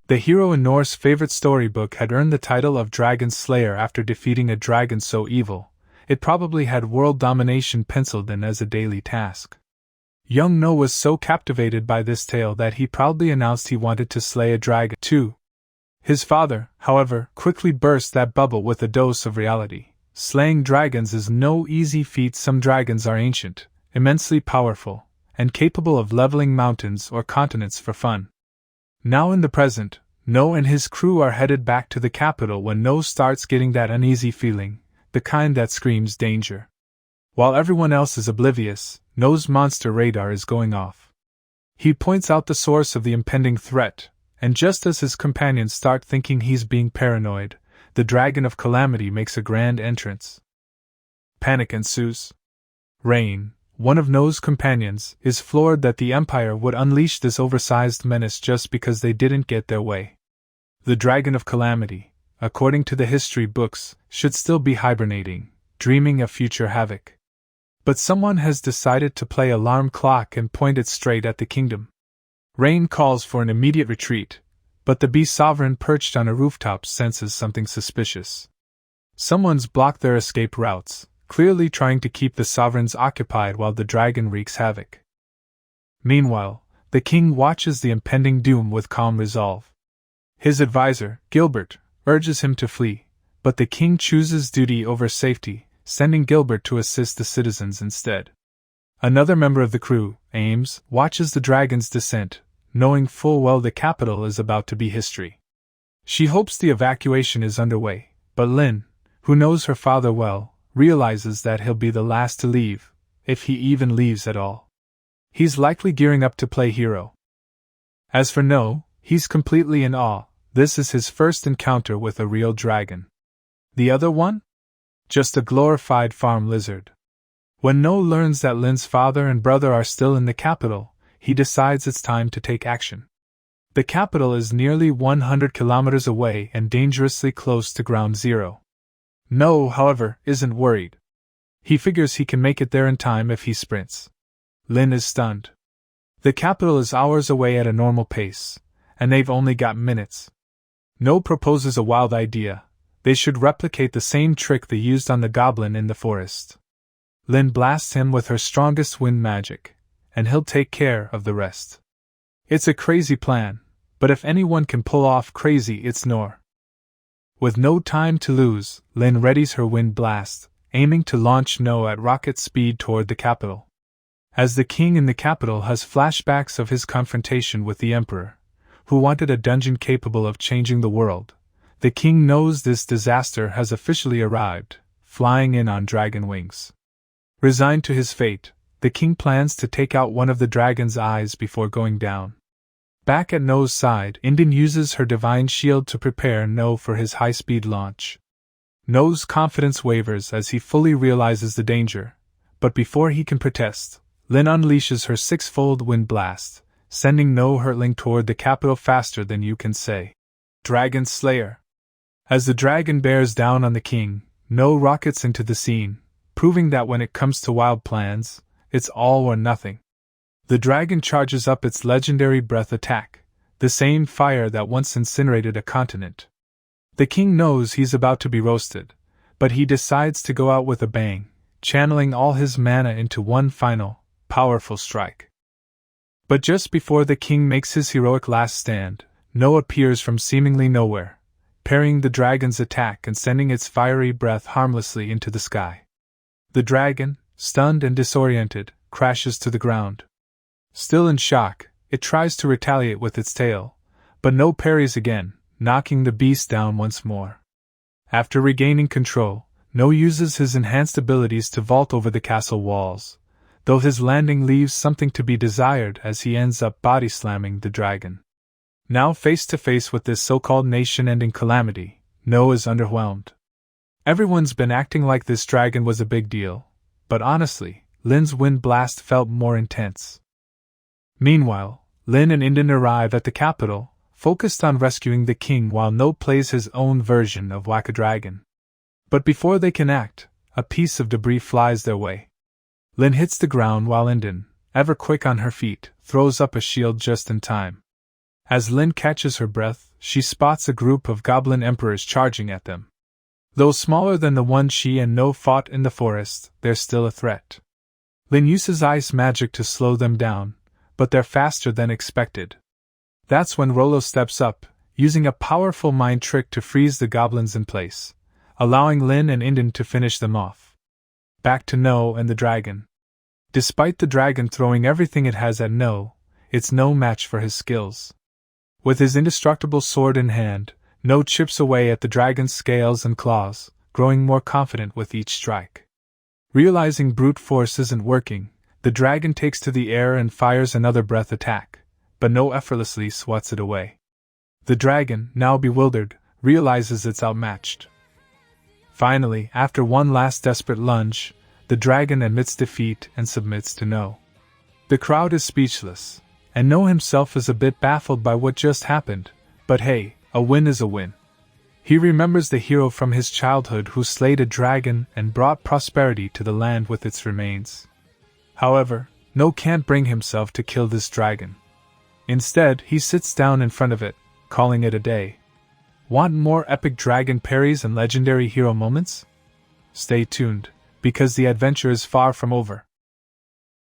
The hero in Noor's favorite storybook had earned the title of Dragon Slayer after defeating a dragon so evil, it probably had world domination penciled in as a daily task. Young Noor was so captivated by this tale that he proudly announced he wanted to slay a dragon too. His father, however, quickly burst that bubble with a dose of reality. Slaying dragons is no easy feat. Some dragons are ancient, immensely powerful, and capable of leveling mountains or continents for fun. Now in the present, Noor and his crew are headed back to the capital when Noor starts getting that uneasy feeling, the kind that screams danger. While everyone else is oblivious, Noor's monster radar is going off. He points out the source of the impending threat, and just as his companions start thinking he's being paranoid, the Dragon of Calamity makes a grand entrance. Panic ensues. Rain, one of Noor's companions, is floored that the Empire would unleash this oversized menace just because they didn't get their way. The Dragon of Calamity, according to the history books, should still be hibernating, dreaming of future havoc. But someone has decided to play alarm clock and point it straight at the kingdom. Rain calls for an immediate retreat, but the bee sovereign perched on a rooftop senses something suspicious. Someone's blocked their escape routes, clearly trying to keep the sovereigns occupied while the dragon wreaks havoc. Meanwhile, the king watches the impending doom with calm resolve. His advisor, Gilbert, urges him to flee, but the king chooses duty over safety, sending Gilbert to assist the citizens instead. Another member of the crew, Ames, watches the dragon's descent, knowing full well the capital is about to be history. She hopes the evacuation is underway, but Lin, who knows her father well, realizes that he'll be the last to leave, if he even leaves at all. He's likely gearing up to play hero. As for Noor, he's completely in awe. This is his first encounter with a real dragon. The other one? Just a glorified farm lizard. When Noor learns that Lin's father and brother are still in the capital, he decides it's time to take action. The capital is nearly 100 kilometers away and dangerously close to ground zero. Noor, however, isn't worried. He figures he can make it there in time if he sprints. Lin is stunned. The capital is hours away at a normal pace, and they've only got minutes. Noor proposes a wild idea. They should replicate the same trick they used on the Goblin in the forest. Lin blasts him with her strongest wind magic, and he'll take care of the rest. It's a crazy plan, but if anyone can pull off crazy, it's Noor. With no time to lose, Lin readies her wind blast, aiming to launch Noor at rocket speed toward the capital. As the king in the capital has flashbacks of his confrontation with the emperor, who wanted a dungeon capable of changing the world, the king knows this disaster has officially arrived, flying in on dragon wings. Resigned to his fate, the king plans to take out one of the dragon's eyes before going down. Back at Noor's side, Indin uses her divine shield to prepare Noor for his high-speed launch. Noor's confidence wavers as he fully realizes the danger, but before he can protest, Lin unleashes her six-fold wind blast, sending Noor hurtling toward the capital faster than you can say. Dragon Slayer. As the dragon bears down on the king, Noor rockets into the scene, proving that when it comes to wild plans, it's all or nothing. The dragon charges up its legendary breath attack, the same fire that once incinerated a continent. The king knows he's about to be roasted, but he decides to go out with a bang, channeling all his mana into one final, powerful strike. But just before the king makes his heroic last stand, Noor appears from seemingly nowhere, parrying the dragon's attack and sending its fiery breath harmlessly into the sky. The dragon, stunned and disoriented, crashes to the ground. Still in shock, it tries to retaliate with its tail, but Noor parries again, knocking the beast down once more. After regaining control, Noor uses his enhanced abilities to vault over the castle walls, though his landing leaves something to be desired as he ends up body slamming the dragon. Now face to face with this so-called nation-ending calamity, Noor is underwhelmed. Everyone's been acting like this dragon was a big deal, but honestly, Lin's wind blast felt more intense. Meanwhile, Lin and Indin arrive at the capital, focused on rescuing the king while Noor plays his own version of Whack-a-Dragon. But before they can act, a piece of debris flies their way. Lin hits the ground while Indin, ever quick on her feet, throws up a shield just in time. As Lin catches her breath, she spots a group of goblin emperors charging at them. Though smaller than the one she and No fought in the forest, they're still a threat. Lin uses ice magic to slow them down, but they're faster than expected. That's when Rollo steps up, using a powerful mind trick to freeze the goblins in place, allowing Lin and Indin to finish them off. Back to No and the dragon. Despite the dragon throwing everything it has at No, it's no match for his skills. With his indestructible sword in hand, No chips away at the dragon's scales and claws, growing more confident with each strike. Realizing brute force isn't working, the dragon takes to the air and fires another breath attack, but No effortlessly swats it away. The dragon, now bewildered, realizes it's outmatched. Finally, after one last desperate lunge, the dragon admits defeat and submits to No. The crowd is speechless, and No himself is a bit baffled by what just happened, but hey, a win is a win. He remembers the hero from his childhood who slayed a dragon and brought prosperity to the land with its remains. However, No can't bring himself to kill this dragon. Instead, he sits down in front of it, calling it a day. Want more epic dragon parries and legendary hero moments? Stay tuned, because the adventure is far from over.